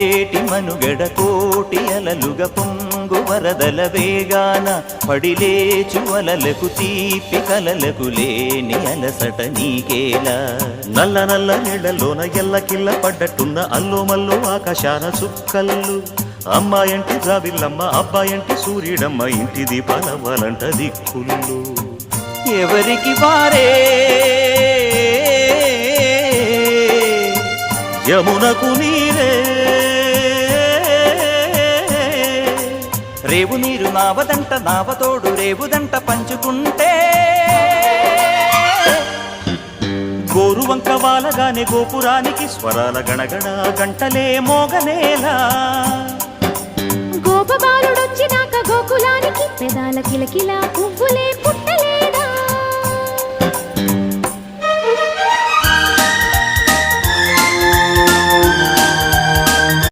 ఏటి మనుగడ కోటి అలలుగ పొంగు వరదల వేగాన పడిలేచు అలలకు తీపి కలలకు లేని అలసట నీకేలా నల్ల నల్ల నీళ్లలోన ఎల్లకిల్ల పడ్డట్టున్న అల్లో మల్లో ఆకాశాన చుక్కల్లు అమ్మాయంటి జాబిల్లమ్మ అబ్బాయంటి సూర్యుడమ్మ ఇంటి దీపాలవ్వాలంట దిక్కుళ్ళు ఎవరికి వారే యమునకు నీరే రేవు నీరు నావదంట నావతోడు రేవుదంట పంచుకుంటే గోరువంక వాలగానే గోపురానికి స్వరాల గణగణ గంటలే మోగనేలా గోపబాలుడొచ్చినాక గోకులానికి పెదాల కిలకిలా పువ్వులే పుట్ట